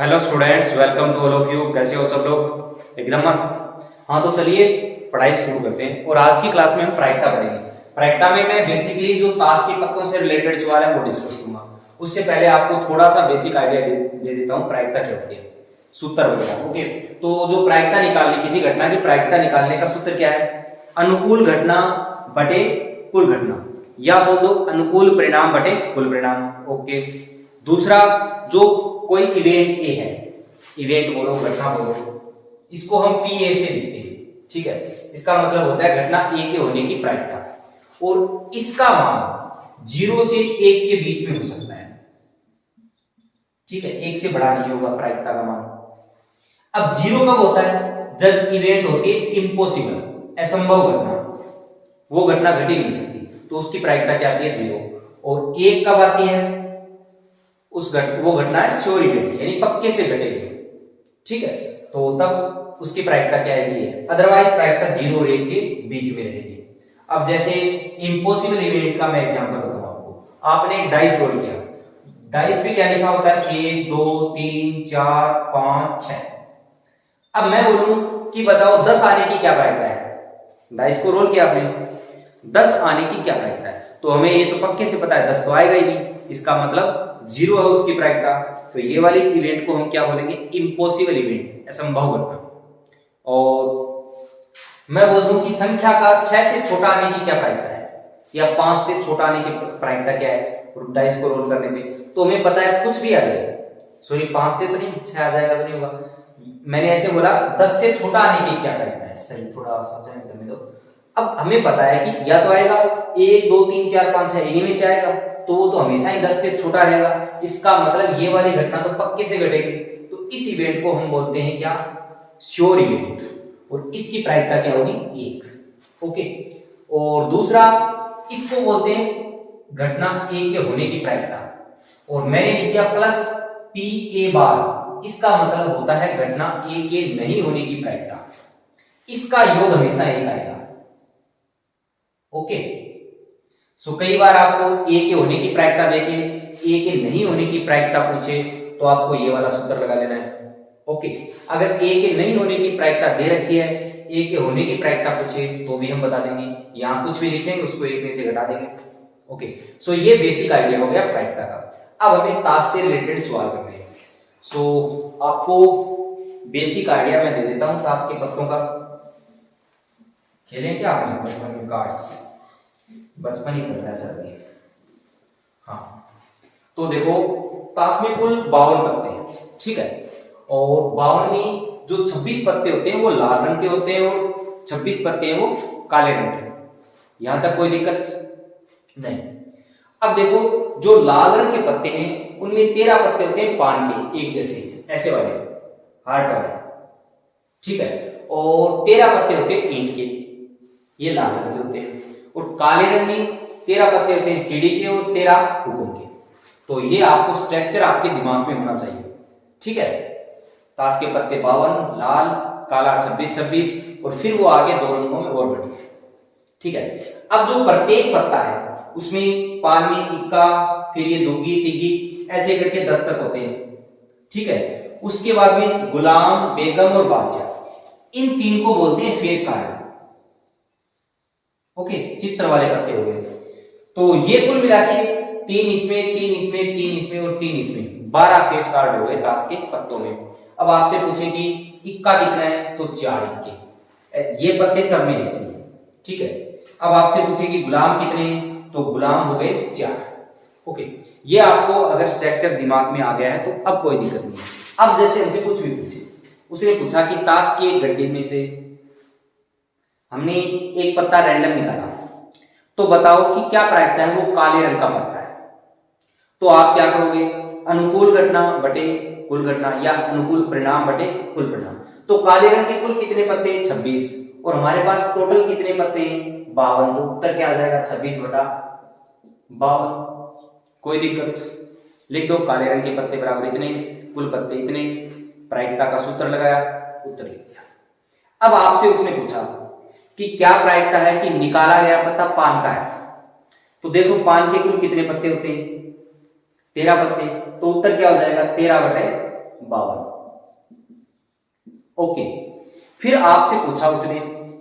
Hello students, welcome to all of you. कैसे हो सब लोग? एकदम मस्त। हाँ, तो चलिए पढ़ाई शुरू करते हैं। और आज की क्लास में हम प्रायिकता पढ़ेंगे। प्रायिकता में मैं बेसिकली जो ताश के पत्तों से रिलेटेड सवाल है वो डिस्कस करूंगा। उससे पहले आपको थोड़ा सा बेसिक आइडिया दे देता हूँ प्रायिकता क्या होती है, सूत्र वगैरह। ओके, तो जो प्रायिकता निकालने, किसी घटना की प्रायिकता निकालने का सूत्र क्या है? अनुकूल घटना बटे कुल घटना, या बोल दो अनुकूल परिणाम बटे कुल परिणाम। ओके, दूसरा, जो कोई इवेंट ए है, इवेंट बोलो, घटना बोलो, इसको हम पी ए से लिखते हैं। ठीक है, इसका मतलब होता है घटना ए के होने की प्रायिकता, और इसका मान 0 से 1 के बीच में हो सकता है। ठीक है, 1 से बड़ा नहीं होगा प्रायिकता का मान। अब 0 कब होता है? जब इवेंट होती है इम्पॉसिबल, असंभव घटना, वो घटना घट ही नहीं सकती, तो उसकी प्रायिकता क्या आती है? 0। और 1 कब आती है? वो घटना है श्योर इवेंट, यानी पक्के से घटेगी। ठीक है, तो तब उसकी प्रायिकता क्या आएगी? अदरवाइज प्रायिकता 0 और 1 के बीच में रहेगी। अब जैसे इम्पॉसिबल इवेंट का मैं एग्जांपल बताऊं आपको। आपने एक डाइस रोल किया, डाइस में क्या लिखा होता है? 1 2 3 4 5 6। अब मैं बोलूं कि बताओ 10 आने की क्या प्रायिकता है? डाइस को रोल किया आपने, 10 आने की क्या प्रायिकता है? तो हमें ये तो पक्के से पता है 10 तो आएगा ही नहीं, इसका मतलब 0 है उसकी प्रायिकता। तो ये वाली इवेंट को हम क्या बोलेंगे? इम्पॉसिबल इवेंट, असंभव घटना। और मैं बोल दूं कि संख्या का 6 से छोटा आने की क्या प्रायिकता है, या 5 से छोटा आने की प्रायिकता क्या है? डाइस को रोल करने पे तो हमें पता है कुछ भी आ जाएगा। सॉरी, 5 से तो नहीं, 6 आ जाएगा तो नहीं होगा। मैंने ऐसे बोला 10 से छोटा आने की क्या प्रायिकता है। सही, थोड़ा सोचने करने दो। अब हमें पता है कि या तो आएगा 1 2 3 4 5 6 इन्हीं में से आएगा, तो वो तो हमेशा ही 10 से छोटा रहेगा। इसका मतलब ये वाली घटना तो पक्के से घटेगी। तो इस इवेंट को हम बोलते हैं क्या? Sure event. और इसकी प्रायिकता क्या होगी? 1। ओके, और दूसरा, इसको बोलते हैं घटना ए के होने की प्रायिकता, और मैंने लिख दिया प्लस पी ए बार। इसका मतलब होता है घटना ए के नहीं होने की प्रायिकता। इसका योग हमेशा 1 आएगा। ओके, सो कई बार आपको ए के होने की प्रायिकता देके ए के नहीं होने की प्रायिकता पूछे तो आपको ये वाला सूत्र लगा लेना है। ओके, अगर ए के नहीं होने की प्रायिकता दे रखी है, ए के होने की प्रायिकता पूछे तो भी हम बता देंगे। यहां कुछ भी लिखेंगे उसको 1 में से घटा देंगे। ओके, सो ये बेसिक आइडिया हो गया प्रायिकता का। अब हमें ताश से रिलेटेड सवाल करने हैं। सो आपको बेसिक आइडिया मैं दे देता हूं ताश के पत्तों का। खेलें क्या आपने बचपन में कार्ड्स? बचपन ही चल रहा है सर अभी। हाँ, तो देखो ताश में कुल 52 पत्ते हैं। ठीक है, और 52 में जो 26 पत्ते होते हैं वो लाल रंग के होते हैं, और 26 पत्ते हैं वो काले रंग के। यहां तक कोई दिक्कत नहीं। अब देखो, जो लाल रंग के पत्ते हैं उनमें 13 पत्ते होते हैं पान के, एक जैसे, ऐसे वाले, हार्ट वाले। ठीक है, और 13 पत्ते होते हैं ईंट के, ये लाल रंग के होते हैं। और काले रंग में 13 पत्ते होते हैं चिड़ी के और 13 हुकुम के। तो ये आपको स्ट्रक्चर आपके दिमाग में होना चाहिए। ठीक है, ताश के पत्ते 52, लाल काला 26 26, और फिर वो आगे 2 रंगों में और बढ़ गए। ठीक है, अब जो प्रत्येक पत्ता है उसमें पान में इक्का, फिर ये दुग्गी तिग्गी, ऐसे करके 10 तक होते हैं। ठीक है, उसके बाद में गुलाम, बेगम और बादशाह, इन 3 को बोलते हैं फेस कार्ड। ओके, चित्र वाले पत्ते हो गए। तो ये कुल मिला के 3 इसमें, 3 इसमें, 3 इसमें और 3 इसमें, 12 फेस कार्ड हो गए ताश के पत्तों में। अब आपसे पूछे कि इक्का कितना है, तो 4 इक्के, ये पत्ते सब में ऐसे हैं। ठीक है, अब आपसे पूछे कि गुलाम कितने हैं, तो गुलाम हो गए 4। ओके, ये आपको अगर स्ट्रक्चर दिमाग में आ गया है तो अब कोई दिक्कत नहीं है। अब जैसे हमसे कुछ भी पूछे, उसने पूछा कि ताश के गड्ढे में से हमने एक पत्ता रैंडम निकाला, तो बताओ कि क्या प्रायिकता है? वो काले रंग का पत्ता है। तो आप क्या करोगे? अनुकूल घटना बटे कुल घटना, या अनुकूल परिणाम बटे कुल परिणाम। तो काले रंग के कुल कितने पत्ते? 26, और हमारे पास टोटल कितने पत्ते हैं? 52। तो उत्तर क्या आ जाएगा? 26 बटा 52। कोई दिक्कत? लिख दो काले रंग के पत्ते बराबर इतने, कुल पत्ते इतने, प्रायिकता का सूत्र लगाया, उत्तर लिख दिया। अब आपसे उसने पूछा कि क्या प्रायिकता है कि निकाला गया पत्ता पान का है? तो देखो पान के कुल कितने पत्ते होते हैं? 13 पत्ते। तो उत्तर क्या हो जाएगा? 13 बटे 52। ओके, फिर आपसे पूछा उसने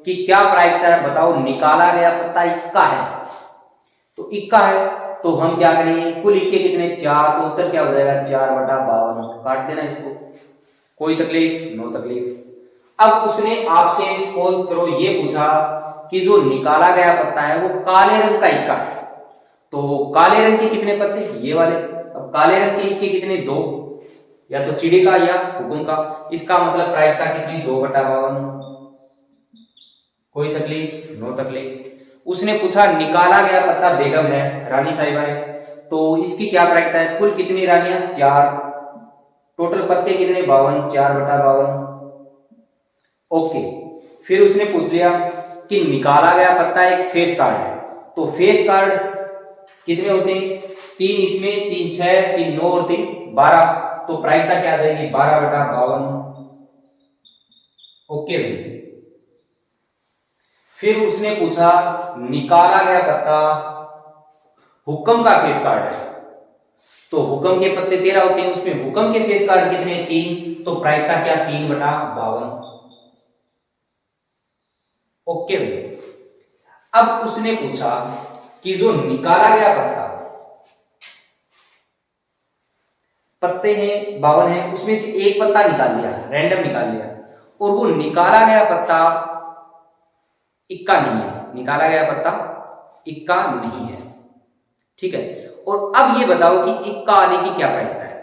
कि क्या प्रायिकता है बताओ, निकाला गया पत्ता इक्का है, तो इक्का है तो हम क्या करेंगे, कुल इक्के कितने 4, तो उत्तर क्या हो जाएगा 4/52। काट देना इसको, कोई तकलीफ, नो तकलीफ। अब उसने आपसे सपोज करो ये पूछा कि जो निकाला गया पत्ता है वो काले रंग का इक्का है, तो काले रंग के कितने पत्ते, ये वाले। अब काले रंग के इक्के कितने, 2, या तो चिड़ी का या हुकुम का, इसका मतलब प्रायिकता कितनी 2/52। कोई तकलीफ, नो तकलीफ। उसने पूछा निकाला गया पत्ता बेगम है, रानी साहिबा है, तो इसकी क्या प्रायिकता है, कुल कितनी रानियां 4, टोटल पत्ते कितने 52, 4/52। ओके, फिर उसने पूछ लिया कि निकाला गया पत्ता एक फेस कार्ड है, तो फेस कार्ड कितने होते हैं, 3 इसमें, 3 6, 3 9 और 3 12, तो प्रायिकता क्या आ जाएगी 12/52। ओके भाई। फिर उसने पूछा निकाला गया पत्ता हुक्म का फेस कार्ड है, तो हुक्म के पत्ते 13 होते हैं, उसमें हुक्म के फेस कार्ड कितने 3, तो प्रायिकता क्या 3/52। ओके भाई। अब उसने पूछा कि जो निकाला गया पत्ते हैं 52 है, उसमें से एक पत्ता निकाल लिया, रैंडम निकाल लिया, और वो निकाला गया पत्ता इक्का नहीं है, निकाला गया पत्ता इक्का नहीं है, ठीक है। और अब ये बताओ कि इक्का आने की क्या प्रायिकता है,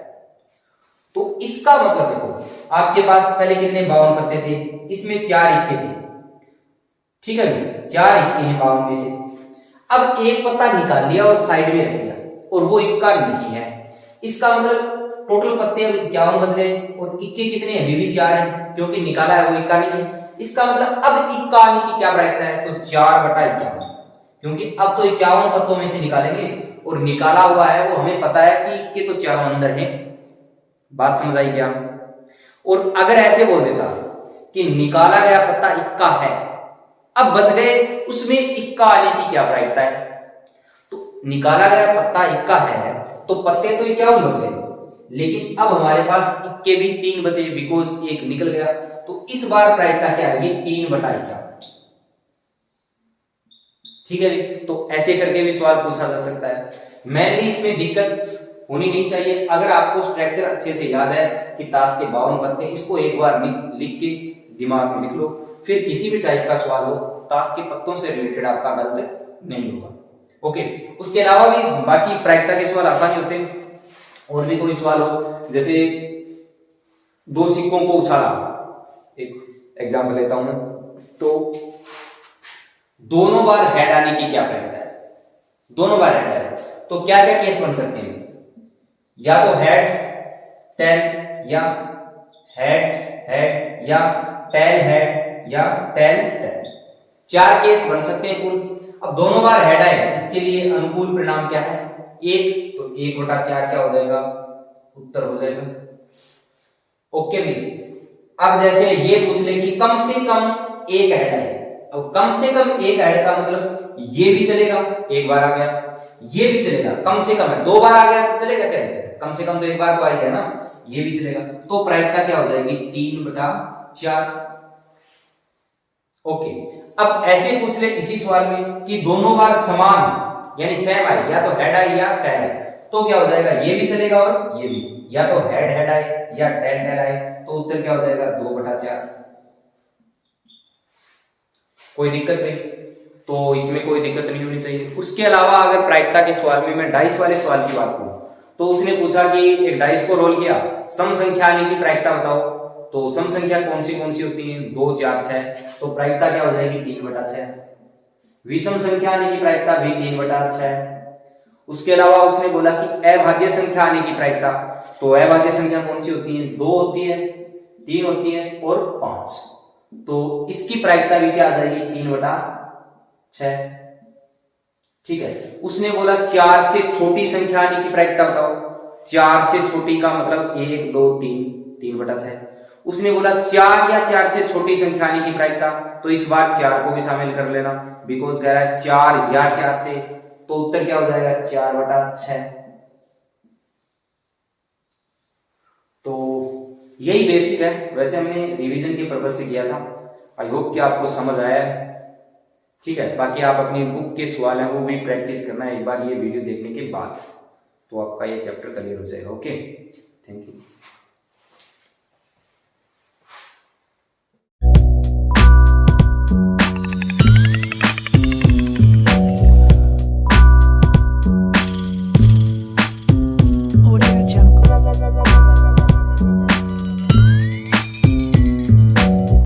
तो इसका मतलब देखो आपके पास पहले कितने 52 पत्ते थे, इसमें 4 इक्के थे, ठीक है, 4 इक्के हैं 52 में से। अब एक पत्ता निकाल लिया और साइड में रख दिया, और वो इक्का नहीं है, इसका मतलब टोटल पत्ते अब 51 बच गए, और इक्के कितने हैं, अभी भी 4 हैं, क्योंकि निकाला है वो इक्का नहीं है। इसका मतलब अब इक्का आने की क्या प्रायिकता है, तो 4/51, क्योंकि अब तो 51 पत्तों में से निकालेंगे, और निकाला हुआ है वो हमें पता है कि इक्के तो चारों अंदर हैं। बात समझ आई क्या? और अगर ऐसे बोल देता कि निकाला गया पत्ता इक्का है, अब बच गए उसमें इक्का आने की क्या प्रायिकता है, तो निकाला गया पत्ता इक्का है तो पत्ते तो 51 बच गए, लेकिन अब हमारे पास इक्के भी 3 बचे, बिकॉज एक निकल गया, तो इस बार प्रायिकता क्या आएगी 3/51। ठीक है, तो ऐसे करके भी सवाल पूछा जा सकता है। मेनली इसमें दिक्कत होनी नहीं चाहिए, अगर आपको स्ट्रक्चर अच्छे से याद है कि ताश के 52 पत्ते, इसको एक बार लिख के दिमाग में लिख लो, फिर किसी भी टाइप का सवाल हो ताश के पत्तों से रिलेटेड आपका गलत नहीं होगा। ओके, उसके अलावा भी बाकी प्रायिकता के सवाल आसानी होते हैं। और भी कोई सवाल हो, जैसे 2 सिक्कों को उछाला, एक एग्जांपल लेता हूं मैं, तो दोनों बार हेड आने की क्या प्रायिकता है, दोनों बार हेड आए तो क्या क्या केस बन सकते हैं, या तो हेड टेल, या हेड हेड, या टेल हेड, या टेल टेल, 4 केस बन सकते हैं कुल। अब दोनों बार हेड आए, इसके लिए अनुकूल परिणाम क्या है 1, तो 1/4 क्या हो जाएगा, उत्तर हो जाएगा। ओके भाई। अब जैसे ये पूछ ले कि कम से कम एक हेड है, अब कम से कम एक हेड का मतलब ये भी चलेगा, एक बार आ गया, ये भी चलेगा, कम से कम है, 2 बार आ गया तो चलेगा क्या, कम से कम तो एक बार तो आएगा ना, ये भी चलेगा, तो प्रायिकता क्या हो जाएगी 3/4। ओके, अब ऐसे पूछ ले इसी सवाल में कि दोनों बार समान यानी सेम आए, या तो हेड आए या टेल आए, तो क्या हो जाएगा, ये भी चलेगा और ये भी, या तो हेड हेड आए या टेल टेल आए, तो उत्तर क्या हो जाएगा 2/4। कोई दिक्कत नहीं, तो इसमें कोई दिक्कत नहीं होनी चाहिए। उसके अलावा अगर प्रायिकता के सवाल में मैं डाइस वाले सवाल की बात करूं, तो उसने पूछा कि एक डाइस को रोल किया, सम संख्या आने की प्रायिकता बताओ, तो सम संख्या कौन सी होती है 2 4 6, तो प्रायिकता क्या हो जाएगी 3/6। विषम संख्या आने की प्रायिकता भी 3/6। उसके अलावा उसने बोला कि अभाज्य संख्या आने की प्रायिकता, तो अभाज्य संख्या कौन सी होती है, 2 होती है, 3 होती है और 5, तो इसकी प्रायिकता भी क्या आ जाएगी 3/6। ठीक है। उसने बोला 4 से छोटी संख्या आने की प्रायिकता बताओ, 4 से छोटी का मतलब 1 2 3, 3/6। उसने बोला 4 या 4 से छोटी संख्या आने की प्रायिकता, तो इस बार 4 को भी शामिल कर लेना, बिकॉज कह रहा है 4 या 4 से, तो उत्तर क्या हो जाएगा 4/6। तो यही बेसिक है, वैसे हमने रिवीजन के पर्पज से किया था। आई होप कि आपको समझ आया है। ठीक है, बाकी आप अपनी बुक के सवाल हैं वो भी प्रैक्टिस करना है एक बार ये वीडियो देखने के बाद, तो आपका ये चैप्टर क्लियर हो जाएगा। Okay, thank you.